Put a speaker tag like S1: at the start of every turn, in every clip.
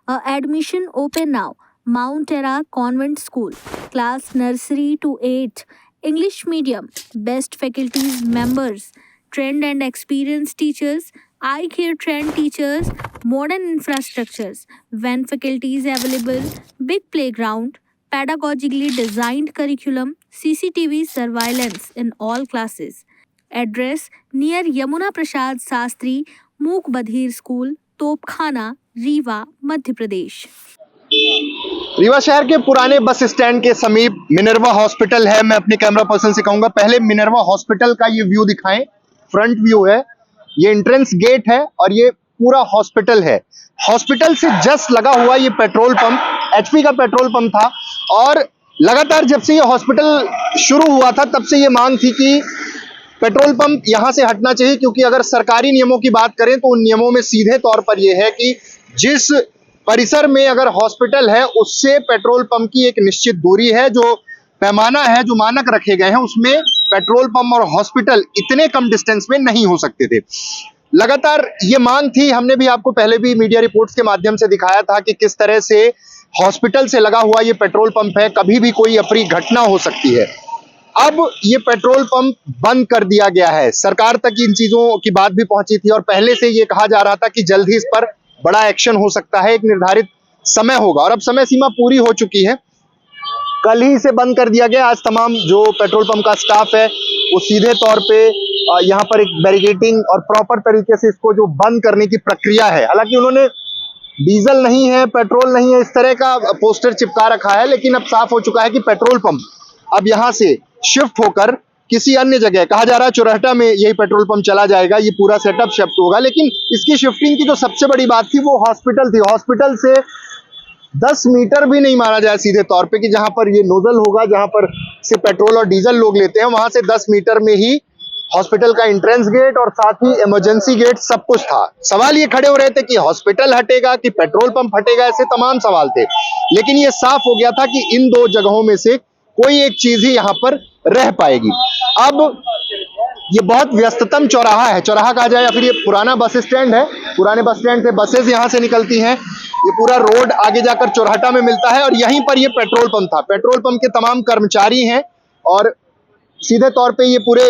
S1: Admission open now. Mount Era Convent School, class nursery to 8, English medium, best faculties members, trained and experienced teachers, eye care trained teachers, modern infrastructures, van faculties available, big playground, pedagogically designed curriculum, CCTV surveillance in all classes. Address near Yamuna Prasad Sastri, Mook Badhir School, Topkhana, Rewa, Madhya प्रदेश।
S2: रीवा शहर के पुराने bus stand के समीप Minerva hospital है। मैं अपने camera person से कहूंगा पहले मिनर्वा हॉस्पिटल का ये व्यू दिखाएं। फ्रंट व्यू है, ये एंट्रेंस गेट है और ये पूरा हॉस्पिटल है। हॉस्पिटल से जस्ट लगा हुआ ये पेट्रोल पंप एचपी का पेट्रोल पंप था और लगातार जब से ये हॉस्पिटल शुरू हुआ था तब से ये मांग थी कि पेट्रोल पंप यहां से हटना चाहिए, क्योंकि अगर सरकारी नियमों की बात करें तो उन नियमों में सीधे तौर पर यह है कि जिस परिसर में अगर हॉस्पिटल है उससे पेट्रोल पंप की एक निश्चित दूरी है, जो पैमाना है, जो मानक रखे गए हैं उसमें पेट्रोल पंप और हॉस्पिटल इतने कम डिस्टेंस में नहीं हो सकते थे। लगातार ये मांग थी, हमने भी आपको पहले भी मीडिया रिपोर्ट्स के माध्यम से दिखाया था कि किस तरह से हॉस्पिटल से लगा हुआ ये पेट्रोल पंप है, कभी भी कोई अप्रिय घटना हो सकती है। अब ये पेट्रोल पंप बंद कर दिया गया है। सरकार तक इन चीजों की बात भी पहुंची थी और पहले से ये कहा जा रहा था कि जल्द ही इस पर बड़ा एक्शन हो सकता है, एक निर्धारित समय होगा और अब समय सीमा पूरी हो चुकी है। कल ही इसे बंद कर दिया गया। आज तमाम जो पेट्रोल पंप का स्टाफ है वो सीधे तौर पे यहाँ पर एक बैरिकेडिंग और प्रॉपर तरीके से इसको जो बंद करने की प्रक्रिया है, हालांकि उन्होंने डीजल नहीं है, पेट्रोल नहीं है, इस तरह का पोस्टर चिपका रखा है, लेकिन अब साफ हो चुका है कि पेट्रोल पंप अब यहाँ से शिफ्ट होकर किसी अन्य जगह, कहा जा रहा है चुरहटा में यही पेट्रोल पंप चला जाएगा, ये पूरा सेटअप शिफ्ट होगा। लेकिन इसकी शिफ्टिंग की जो सबसे बड़ी बात थी वो हॉस्पिटल थी। हॉस्पिटल से 10 मीटर भी नहीं माना जाए सीधे तौर पे कि जहां पर ये नोजल होगा, जहां पर से पेट्रोल और डीजल लोग लेते हैं, वहां से 10 मीटर में ही हॉस्पिटल का एंट्रेंस गेट और साथ ही इमरजेंसी गेट सब कुछ था। सवाल ये खड़े हो रहे थे कि हॉस्पिटल हटेगा कि पेट्रोल पंप हटेगा, ऐसे तमाम सवाल थे, लेकिन ये साफ हो गया था कि इन दो जगहों में से कोई एक चीज ही यहाँ पर रह पाएगी। अब ये बहुत व्यस्ततम चौराहा है, चौराहा कहा जाए या फिर ये पुराना बस स्टैंड है। पुराने बस स्टैंड से बसेस यहाँ से निकलती हैं, ये पूरा रोड आगे जाकर चौराहा में मिलता है और यहीं पर ये पेट्रोल पंप था। पेट्रोल पंप के तमाम कर्मचारी हैं और सीधे तौर पे ये पूरे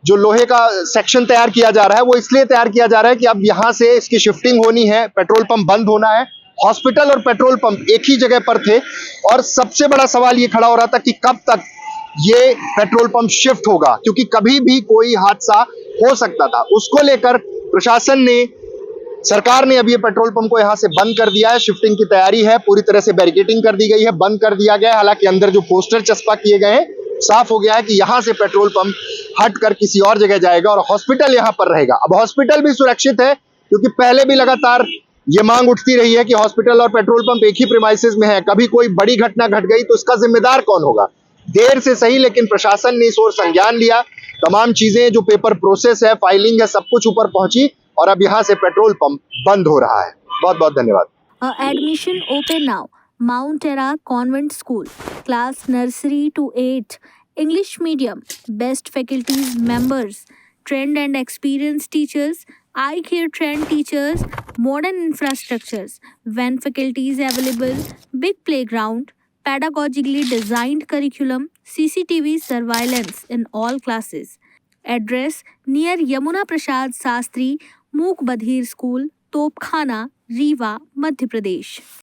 S2: जो लोहे का सेक्शन तैयार किया जा रहा है वो इसलिए तैयार किया जा रहा है कि अब यहाँ से इसकी शिफ्टिंग होनी है, पेट्रोल पंप बंद होना है। हॉस्पिटल और पेट्रोल पंप एक ही जगह पर थे और सबसे बड़ा सवाल ये खड़ा हो रहा था कि कब तक ये पेट्रोल पंप शिफ्ट होगा, क्योंकि कभी भी कोई हादसा हो सकता था। उसको लेकर प्रशासन ने, सरकार ने अब ये पेट्रोल पंप को यहां से बंद कर दिया है। शिफ्टिंग की तैयारी है, पूरी तरह से बैरिकेडिंग कर दी गई है, बंद कर दिया गया है। हालांकि अंदर जो पोस्टर चस्पा किए गए हैं, साफ हो गया है कि यहां से पेट्रोल पंप हट कर किसी और जगह जाएगा और हॉस्पिटल यहां पर रहेगा। अब हॉस्पिटल भी सुरक्षित है, क्योंकि पहले भी लगातार ये मांग उठती रही है कि हॉस्पिटल और पेट्रोल पंप एक ही प्रीमाइसेस में है, कभी कोई बड़ी घटना घट गई तो इसका जिम्मेदार कौन होगा। देर से सही लेकिन प्रशासन ने इस ओर संज्ञान लिया, तमाम चीजें जो पेपर प्रोसेस है, फाइलिंग है, सब कुछ ऊपर पहुंची और अब यहां से पेट्रोल पंप बंद हो रहा है। बहुत बहुत धन्यवाद।
S1: Admission open now. Mount era convent school, class nursery to 8, English medium, best faculties members, trained and experienced teachers, eye care trained teachers, modern infrastructures, van faculties available, big playground, pedagogically designed curriculum, CCTV surveillance in all classes. Address near Yamuna Prasad Sastri, Mook Badhir School, Topkhana, Rewa, Madhya Pradesh.